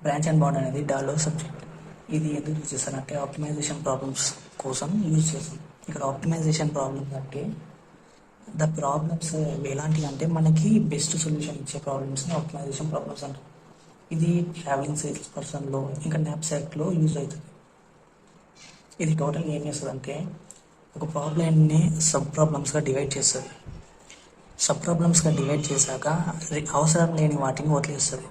Branch and bound అనేది డాలో subject. ఇది ఎందుకు యూజ్ చేస్తారంటే ఆప్టిమైజేషన్ ప్రాబ్లమ్స్ కోసం యూజ్ చేస్తాం. ఇక్కడ ఆప్టిమైజేషన్ ప్రాబ్లమ్స్ అంటే ద ప్రాబ్లమ్స్ ఎలాంటివి అంటే మనకి బెస్ట్ సొల్యూషన్ ఇచ్చే ప్రాబ్లమ్స్ని ఆప్టిమైజేషన్ ప్రాబ్లమ్స్ అంటారు. ఇది ట్రావెలింగ్ సేల్స్ పర్సన్లో ఇంకా నాప్సాక్లో యూజ్ అవుతుంది. ఇది టోటల్గా ఏం చేస్తుంది అంటే ఒక ప్రాబ్లమ్ని సబ్ ప్రాబ్లమ్స్గా డివైడ్ చేస్తుంది. సబ్ ప్రాబ్లమ్స్గా డివైడ్ చేశాక అవసరం లేని వాటిని వదిలేస్తుంది.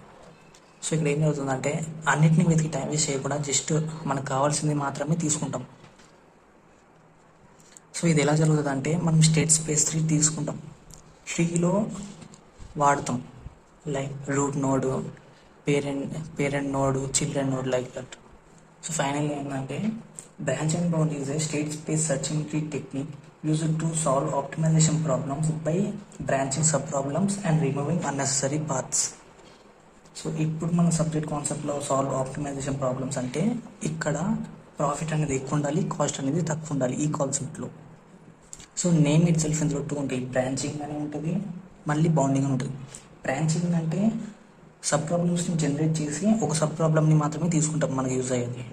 సో ఇక్కడ ఏం జరుగుతుందంటే అన్నిటిని వెతికి టైం వేస్ట్ చేయకుండా జస్ట్ మనకు కావాల్సింది మాత్రమే తీసుకుంటాం. సో ఇది ఎలా జరుగుతుంది అంటే మనం స్టేట్ స్పేస్ ట్రీ తీసుకుంటాం. ట్రీలో వాడతాం like root node, parent node, children node like that. So finally ఏంటంటే branch and bound is a state space searching tree technique used to solve optimization problems by branching sub problems and removing unnecessary paths. So ఇప్పుడు మన subject కాన్సెప్ట్లో solve optimisation problems అంటే ఇక్కడ profit అనేది ఎక్కువ ఉండాలి, cost అనేది తక్కువ ఉండాలి ఈ కాన్సెప్ట్లో. సో నేమ్ ఇట్ సెల్ఫ్ ఇందులో టూ ఉంటాయి, బ్రాంచింగ్ అని ఉంటుంది, మళ్ళీ బౌండింగ్ అని ఉంటుంది. బ్రాంచింగ్ అంటే సబ్ ప్రాబ్లమ్స్ని జనరేట్ చేసి ఒక సబ్ ప్రాబ్లమ్ని మాత్రమే తీసుకుంటాం మనకి యూజ్ అయ్యేది.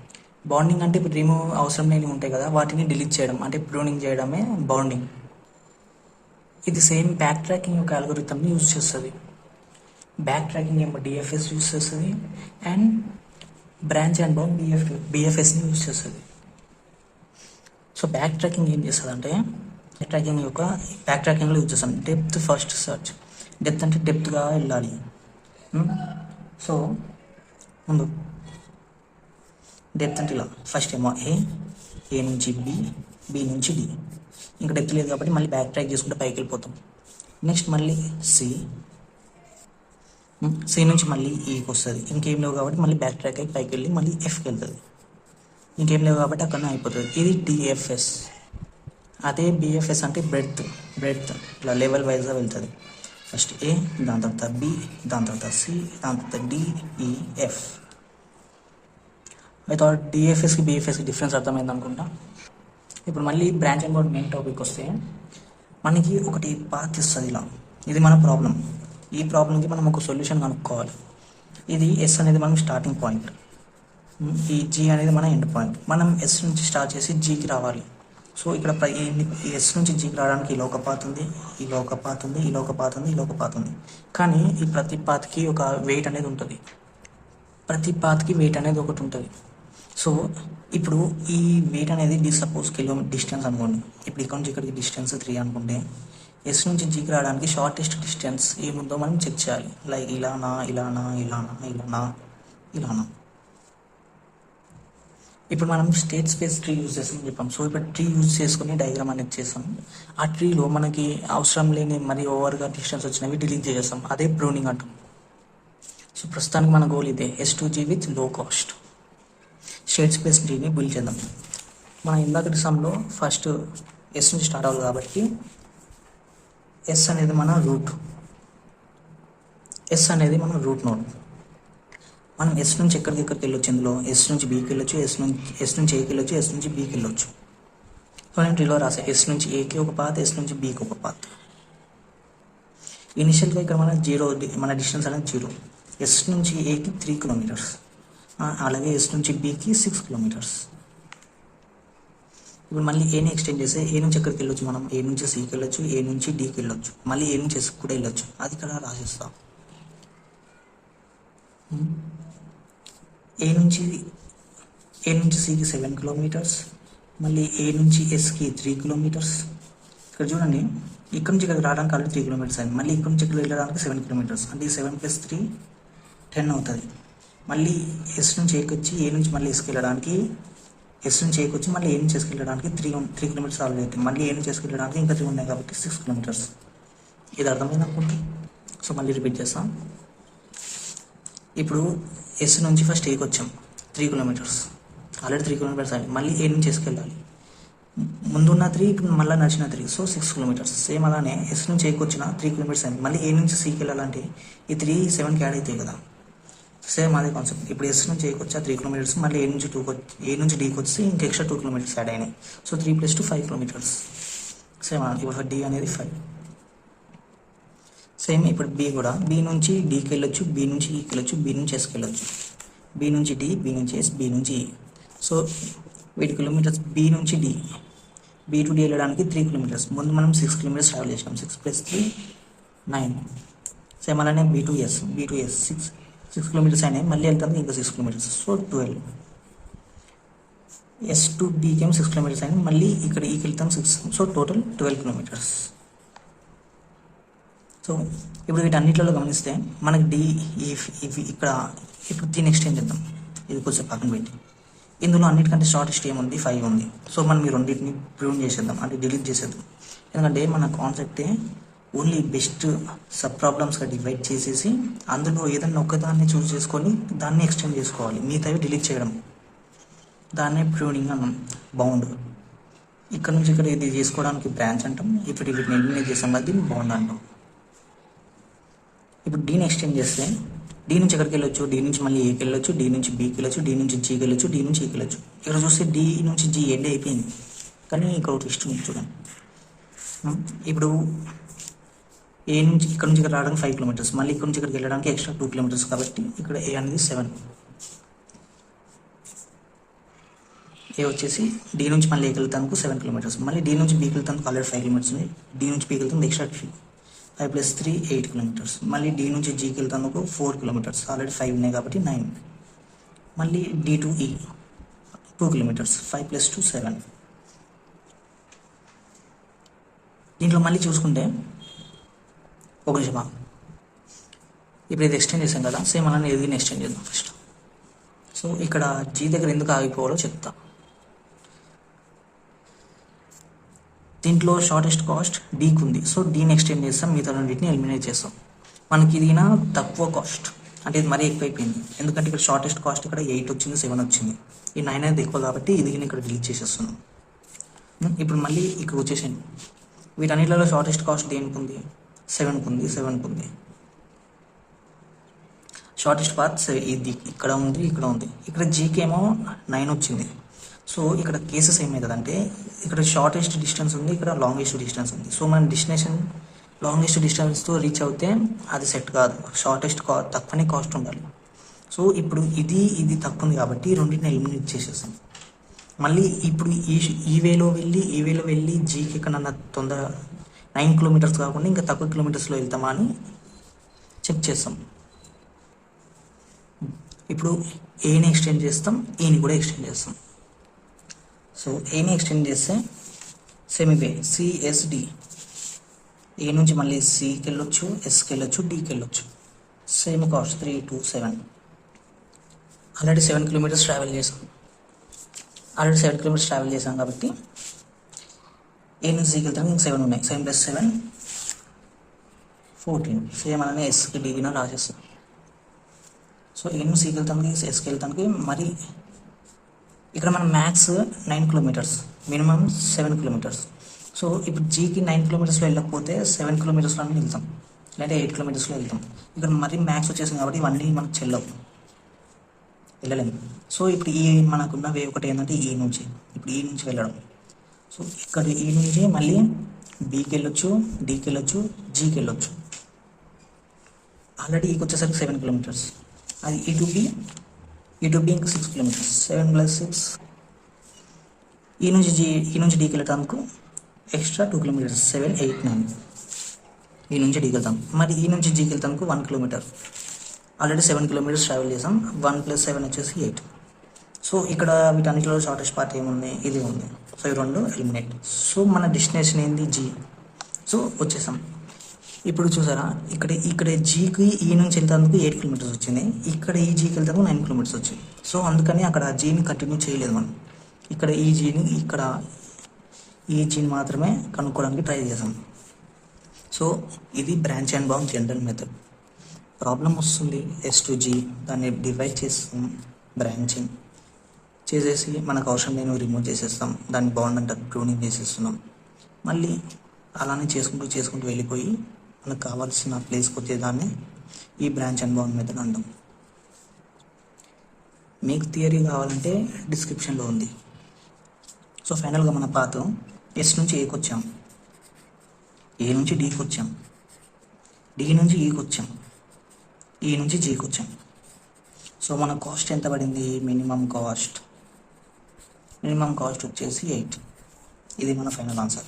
బౌండింగ్ అంటే ఇప్పుడు రిమూవ్ అవసరం లేని ఉంటాయి కదా, వాటిని డిలీట్ చేయడం అంటే ప్రూనింగ్ చేయడమే బౌండింగ్. ఇది సేమ్ బ్యాక్ ట్రాకింగ్ యొక్క అల్గోరిథంని యూజ్ చేస్తుంది. బ్యాక్ ట్రాకింగ్ ఏమో డిఎఫ్ఎస్ యూజ్ చేస్తుంది అండ్ బ్రాంచ్ అండ్ బౌండ్ బిఎఫ్ఎస్ని యూజ్ చేస్తుంది. సో బ్యాక్ ట్రాకింగ్ ఏం చేస్తుంది అంటే బ్యాక్ ట్రాకింగ్లో యూజ్ చేస్తాం డెప్త్ ఫస్ట్ సర్చ్. డెప్త్ అంటే డెప్త్గా వెళ్ళాలి. సో ముందు డెప్త్ అంటే ఇలా ఫస్ట్ ఏమో ఏ నుంచి బి నుంచి డి. ఇంకా డెప్త్ లేదు కాబట్టి మళ్ళీ బ్యాక్ ట్రాక్ చేసుకుంటే పైకి వెళ్ళిపోతాం. నెక్స్ట్ మళ్ళీ సి నుంచి మళ్ళీ ఈకి వస్తుంది. ఇంకేం లేవు కాబట్టి మళ్ళీ బ్యాక్ ట్రాక్ అయ్యి పైకి వెళ్ళి మళ్ళీ ఎఫ్కి వెళ్తుంది. ఇంకేం లేవు కాబట్టి అక్కడనే అయిపోతుంది. ఇది డిఎఫ్ఎస్. అదే బిఎఫ్ఎస్ అంటే బ్రెడ్త్ ఇలా లెవెల్ వైజ్గా వెళ్తుంది. ఫస్ట్ ఏ, దాని తర్వాత బి, దాని తర్వాత సి, దాని తర్వాత డిఈఎఫ్. అయితే డిఎఫ్ఎస్కి బిఎఫ్ఎస్కి డిఫరెన్స్ అర్థమైంది అనుకుంటా. ఇప్పుడు మళ్ళీ branch and bound main topic వస్తే మనకి ఒకటి పాత్ ఇస్తుంది ఇలా. ఇది మన ప్రాబ్లం. ఈ ప్రాబ్లంకి మనం ఒక సొల్యూషన్ కనుక్కోవాలి. ఇది ఎస్ అనేది మనం స్టార్టింగ్ పాయింట్, ఈ జీ అనేది మన ఎండ్ పాయింట్. మనం ఎస్ నుంచి స్టార్ట్ చేసి జీకి రావాలి. సో ఇక్కడ ఎస్ నుంచి జీకి రావడానికి ఇలా ఒక పాత్ ఉంది, ఇలా ఒక పాత్ ఉంది, ఇలా ఒక పాత్ ఉంది, ఇలా ఒక పాత్ ఉంది. కానీ ఈ ప్రతి పాత్కి ఒక వెయిట్ అనేది ఉంటుంది. ప్రతి పాత్కి వెయిట్ అనేది ఒకటి ఉంటుంది. సో ఇప్పుడు ఈ వెయిట్ అనేది సపోజ్ కిలోమీటర్ డిస్టెన్స్ అనుకోండి. ఇప్పుడు ఇక్కడ నుంచి ఇక్కడికి డిస్టెన్స్ 3 అనుకుంటే ఎస్ నుంచి జీకి రావడానికి షార్టెస్ట్ డిస్టెన్స్ ఏముందో మనం చెక్ చేయాలి. లైక్ ఇలానా. ఇప్పుడు మనం స్టేట్ స్పేస్ ట్రీ యూజ్ చేస్తామని చెప్పాం. సో ఇప్పుడు ట్రీ యూజ్ చేసుకుని డయాగ్రామ్ అనేది చేస్తాం. ఆ ట్రీలో మనకి అవసరం లేని మరి ఓవర్గా డిస్టెన్స్ వచ్చినవి డిలీట్ చేసేస్తాం. అదే ప్రూనింగ్ అంటాం. సో ప్రస్తుతానికి మన గోల్ ఇదే, S2G with low cost state space ట్రీని బిల్డ్ చేద్దాం. మనం ఇందాకటి సమ్లో ఫస్ట్ ఎస్ నుంచి స్టార్ట్ అవ్వాలి కాబట్టి ఎస్ అనేది మన రూట్ నోడ్. మనం ఎస్ నుంచి ఎక్కడికి వెళ్ళొచ్చు. ఇందులో ఎస్ నుంచి బీకి వెళ్ళొచ్చు, ఎస్ నుంచి ఏకి వెళ్ళొచ్చు, ఎస్ నుంచి బీకి వెళ్ళొచ్చు. సో నేను ట్రీలో రాసా ఎస్ నుంచి ఏకి ఒక పాత్, ఎస్ నుంచి బీకి ఒక పాత్. ఇనిషియల్గా ఇక్కడ మన డిస్టెన్స్ అనేది 0. ఎస్ నుంచి ఏకి 3 కిలోమీటర్స్, అలాగే ఎస్ నుంచి బీకి 6 కిలోమీటర్స్. ఇప్పుడు మళ్ళీ ఏని ఎక్స్టెండ్ చేస్తే ఏ నుంచి ఎక్కడికి వెళ్ళొచ్చు, మనం ఏ నుంచి సికి వెళ్ళొచ్చు, ఏ నుంచి డీకి వెళ్ళొచ్చు, మళ్ళీ ఏ నుంచి ఎస్కి కూడా వెళ్ళొచ్చు. అది ఇక్కడ రాసేస్తాం. ఏ నుంచి సికి 7 కిలోమీటర్స్, మళ్ళీ ఏ నుంచి ఎస్కి 3 కిలోమీటర్స్. ఇక్కడ చూడండి, ఇక్కడ నుంచి ఇక్కడ రావడానికి ఆల్రెడీ 3 కిలోమీటర్స్ అయింది. మళ్ళీ ఇక్కడ నుంచి ఇక్కడ వెళ్ళడానికి 7 కిలోమీటర్స్, అంటే 7 + 3 10 అవుతుంది. మళ్ళీ ఎస్ నుంచి ఏకి వచ్చి ఏ నుంచి మళ్ళీ ఎస్కి వెళ్ళడానికి, ఎస్ నుంచి ఏకి వచ్చి మళ్ళీ ఏ నుంచి ఎస్కి వెళ్ళడానికి 3 కిలోమీటర్స్ ఆల్రెడీ అవుతుంది. మళ్ళీ ఏ నుంచి ఎస్కి వెళ్ళడానికి ఇంకా 3 ఉన్నాయి కాబట్టి 6 కిలోమీటర్స్. ఇది అర్థమైంది అనుకుంటే. సో మళ్ళీ రిపీట్ చేస్తాం. ఇప్పుడు ఎస్ నుంచి ఫస్ట్ ఏకి వచ్చాం, 3 కిలోమీటర్స్, ఆల్రెడీ 3 కిలోమీటర్స్ అయింది. మళ్ళీ ఏ నుంచి ఎస్కి వెళ్ళాలి, ముందున్న 3 ఇప్పుడు మళ్ళీ నడిచిన 3, సో 6 కిలోమీటర్స్. సేమ్ అలానే ఎస్ నుంచి ఏకి వచ్చిన 3 కిలోమీటర్స్ అయింది. మళ్ళీ ఏ నుంచి సికి వెళ్ళాలంటే ఈ 3 7కి యాడ్ అవుతాయి కదా. సేమ్ అదే కాన్సెప్ట్. ఇప్పుడు ఎస్ నుంచి ఏకి వచ్చా 3 కిలోమీటర్స్, మళ్ళీ ఏ నుంచి డీకి వచ్చి ఇంక ఎక్స్ట్రా 2 కిలోమీటర్స్ యాడ్ అయినాయి. So 3 + 2 5 kilometres. సేమ్ ఇప్పుడు డి అనేది 5. సేమ్ ఇప్పుడు బి కూడా, బి నుంచి డీకి వెళ్ళొచ్చు, బి నుంచి ఈకి వెళ్ళొచ్చు, బి నుంచి ఎస్కి వెళ్ళొచ్చు. బి నుంచి డి, బి నుంచి ఎస్, బి నుంచి ఈ. సో 8 కిలోమీటర్స్ బి నుంచి డి, బి టు డి వెళ్ళడానికి 3 కిలోమీటర్స్. ముందు మనం 6 కిలోమీటర్స్ ట్రావెల్ చేసాం. 6 + 3 9. సేమ్ అలానే బి టు ఎస్ 6 కిలోమీటర్స్ అయినాయి. మళ్ళీ వెళ్తాం ఇంకా 6 కిలోమీటర్స్. సో 12. ఎస్ టు డికి ఏమో 6 కిలోమీటర్స్ అయినాయి. మళ్ళీ ఇక్కడ ఈకి వెళ్తాం 6. So total 12 kilometres. సో ఇప్పుడు వీటన్నిటిలో గమనిస్తే మనకి డి ఇక్కడ ఇప్పుడు దీన్ని ఎక్స్టెండ్ చేద్దాం. ఇది కొంచెం పక్కన పెట్టి ఇందులో అన్నిటికంటే షార్టెస్ట్ ఏముంది 5 ఉంది. సో మనం ఈ రెండింటిని ప్రూవ్ చేసేద్దాం, అంటే డిలీట్ చేసేద్దాం. ఎందుకంటే మన కాన్సెప్టే ఓన్లీ బెస్ట్ సబ్ ప్రాబ్లమ్స్గా డివైడ్ చేసేసి అందులో ఏదన్నా ఒక్కదాన్ని చూస్ చేసుకొని దాన్ని ఎక్స్టెండ్ చేసుకోవాలి, మిగతావి డిలీట్ చేయడం. దాన్నే ప్రూనింగ్ అన్నాం. బౌండ్ ఇక్కడ నుంచి ఇక్కడ ఇది చేసుకోవడానికి బ్రాంచ్ అంటాం. ఇప్పుడు వీటిని ఎలిమినేట్ చేస్తాం కదా, దీన్ని బౌండ్ అంటాం. ఇప్పుడు డీని ఎక్స్టెండ్ చేస్తే డి నుంచి ఎక్కడికి వెళ్ళొచ్చు, డి నుంచి మళ్ళీ ఏకి వెళ్ళొచ్చు, డి నుంచి బీకి వెళ్ళొచ్చు, డి నుంచి జీకి వెళ్ళొచ్చు, డి నుంచి ఈకి వెళ్ళొచ్చు. ఇక్కడ చూస్తే డి నుంచి జీ ఎండ్ అయిపోయింది, కానీ ఇక్కడ ఒకటి ఇష్టం చూడండి. ఇప్పుడు ఏ నుంచి ఇక్కడ నుంచి ఇక్కడ రావడానికి 5 కిలోమీటర్స్, మళ్ళీ ఇక్కడ నుంచి ఇక్కడికి వెళ్ళడానికి ఎక్స్ట్రా 2 కిలోమీటర్స్. కాబట్టి ఇక్కడ ఏ అనేది 7. ఏ వచ్చేసి డి నుంచి మళ్ళీ ఏకి వెళ్తానికి 7 కిలోమీటర్స్, మళ్ళీ డి నుంచి బీకి వెళ్తానికి ఆల్రెడీ 5 కిలోమీటర్స్ ఉంది. డి నుంచి బీకి వెళ్తానికి ఎక్స్ట్రా 5 + 3 8 కిలోమీటర్స్. మళ్ళీ డి నుంచి జీకి వెళ్తానికి 4 కిలోమీటర్స్, ఆల్రెడీ 5 ఉన్నాయి కాబట్టి 9. మళ్ళీ డి టు ఈ 2 కిలోమీటర్స్, 5 + 2 7. దీంట్లో మళ్ళీ చూసుకుంటే ఒక నిమిషమా, ఇప్పుడు ఇది ఎక్స్టెండ్ చేసాం కదా, సేమ్ అలానే ఎదిగిన ఎక్స్టెండ్ చేద్దాం ఫస్ట్. సో ఇక్కడ జీ దగ్గర ఎందుకు ఆగిపోవాలో చెప్తా. దీంట్లో షార్టెస్ట్ కాస్ట్ డీకి ఉంది. సో డీని ఎక్స్టెండ్ చేస్తాం, మిగతా రెండింటిని ఎలిమినేట్ చేస్తాం. మనకి ఇది తక్కువ కాస్ట్, అంటే ఇది మరీ ఎక్కువైపోయింది. ఎందుకంటే ఇక్కడ షార్టెస్ట్ కాస్ట్ ఇక్కడ 8 వచ్చింది, 7 వచ్చింది. ఈ 9 అనేది ఎక్కువ కాబట్టి ఇది ఇక్కడ డిలీట్ చేసేస్తున్నాం. ఇప్పుడు మళ్ళీ ఇక్కడ వచ్చేసాను. వీటన్నిటిలో షార్టెస్ట్ కాస్ట్ దేనికి ఉంది? 7కి ఉంది. 7కి ఉంది. షార్టెస్ట్ పాత్ ఇది ఇక్కడ ఉంది, ఇక్కడ ఉంది. ఇక్కడ జీకి ఏమో 9 వచ్చింది. సో ఇక్కడ కేసెస్ ఏమవుతుందంటే ఇక్కడ షార్టెస్ట్ డిస్టెన్స్ ఉంది, ఇక్కడ లాంగెస్ట్ డిస్టెన్స్ ఉంది. సో మన డెస్టినేషన్ లాంగెస్ట్ డిస్టెన్స్తో రీచ్ అవుతే అది సెట్ కాదు, షార్టెస్ట్ తక్కువనే కాస్ట్ ఉండాలి. సో ఇప్పుడు ఇది తక్కువ ఉంది కాబట్టి రెండింటిని ఎలిమినేట్ చేసేస్తాం. మళ్ళీ ఇప్పుడు ఈ వేలో వెళ్ళి జీకి ఎక్కడన్నా తొందర 9 కిలోమీటర్స్ కాకుండా ఇంకా తక్కువ కిలోమీటర్స్లో వెళ్తామా అని చెక్ చేస్తాం. ఇప్పుడు ఏని ఎక్స్టెండ్ చేస్తాం, ఈని కూడా ఎక్స్టెండ్ చేస్తాం. సో ఏని ఎక్స్టెండ్ చేస్తే సేమ్ ఇవే సిఎస్డి, ఏ నుంచి మళ్ళీ సికి వెళ్ళొచ్చు, ఎస్కి వెళ్ళొచ్చు, డికి వెళ్ళొచ్చు. Same cost 3 to 7. Already 7 kilometres travel చేసాం కాబట్టి ఏ నుంచి సికి వెళ్తాం, ఇంకా 7 ఉన్నాయి. 7 + 7 14. సేమ్ అలానే ఎస్కి డికి రాసేస్తాం. సో ఏ నుంచి సికి వెళ్తానికి, ఎస్కి వెళ్తానికి మరి ఇక్కడ మన max 9 kilometres, minimum 7 kilometres. So ఇప్పుడు జీకి 9 కిలోమీటర్స్లో వెళ్ళకపోతే 7 కిలోమీటర్స్లో వెళ్తాం, లేదా 8 కిలోమీటర్స్లో వెళ్తాం. ఇక్కడ మరి మ్యాక్స్ వచ్చేసింది కాబట్టి ఇవన్నీ మనకు చెల్లవు, వెళ్ళలేము. సో ఇప్పుడు ఈ మనకున్న వే ఒకటి ఏంటంటే ఈ నుంచి వెళ్ళడం. సో ఇక్కడ ఈ నుంచి మళ్ళీ బీకి వెళ్ళొచ్చు, డీకి వెళ్ళొచ్చు, జీకి వెళ్ళొచ్చు. ఆల్రెడీ ఈకి వచ్చేసరికి 7 కిలోమీటర్స్. అది ఈ టు బి ఇంకా 6 కిలోమీటర్స్. 7 + 6. ఈ నుంచి డీకి వెళ్ళటానికి ఎక్స్ట్రా 2 కిలోమీటర్స్. 7 8 9. ఈ నుంచి డీకి వెళ్తాం. మరి ఈ నుంచి జీకి వెళ్తానికి 1 కిలోమీటర్. ఆల్రెడీ 7 కిలోమీటర్స్ ట్రావెల్ చేసాం. 1 + 7 వచ్చేసి 8. సో ఇక్కడ వీటన్నిటిలో షార్టెస్ట్ పార్ట్ ఏముంది, ఇది ఉంది. సో ఈ రెండు ఎలిమినేట్. సో మన డెస్టినేషన్ ఏంది, జీ. సో వచ్చేసాం. ఇప్పుడు చూసారా, ఇక్కడ జీకి ఈ నుంచి వెళ్తానికి 8 కిలోమీటర్స్ వచ్చింది, ఇక్కడ ఈ జీకి వెళ్తానికి 9 కిలోమీటర్స్ వచ్చింది. సో అందుకని అక్కడ జీని కంటిన్యూ చేయలేదు మనం. ఇక్కడ ఈ జీని మాత్రమే కనుక్కోవడానికి ట్రై చేసాం. సో ఇది branch and bound general method. Problem వస్తుంది ఎస్ టు జీ, దాన్ని డివైడ్ చేస్తాం, బ్రాంచింగ్ చేసేసి మనకు అవసరం లేని రిమూవ్ చేసేస్తాం, దాన్ని బౌండ్ అంటారు, ప్రూనింగ్ చేసేస్తున్నాం. మళ్ళీ అలానే చేసుకుంటూ వెళ్ళిపోయి మనకు కావాల్సిన ప్లేస్కి వచ్చేదాన్ని ఈ బ్రాంచ్ అండ్ బౌండ్ మెథడ్ అంటాం. మీకు థియరీ కావాలంటే డిస్క్రిప్షన్లో ఉంది. సో ఫైనల్గా మన పాత్ ఎస్ నుంచి ఏకి వచ్చాం, ఏ నుంచి డీకి వచ్చాం, డి నుంచి ఈకి వచ్చాం, ఈ నుంచి జీకి వచ్చాం. సో మన కాస్ట్ ఎంత పడింది? మినిమం కాస్ట్ వచ్చేసి 8. ఇది మన ఫైనల్ ఆన్సర్.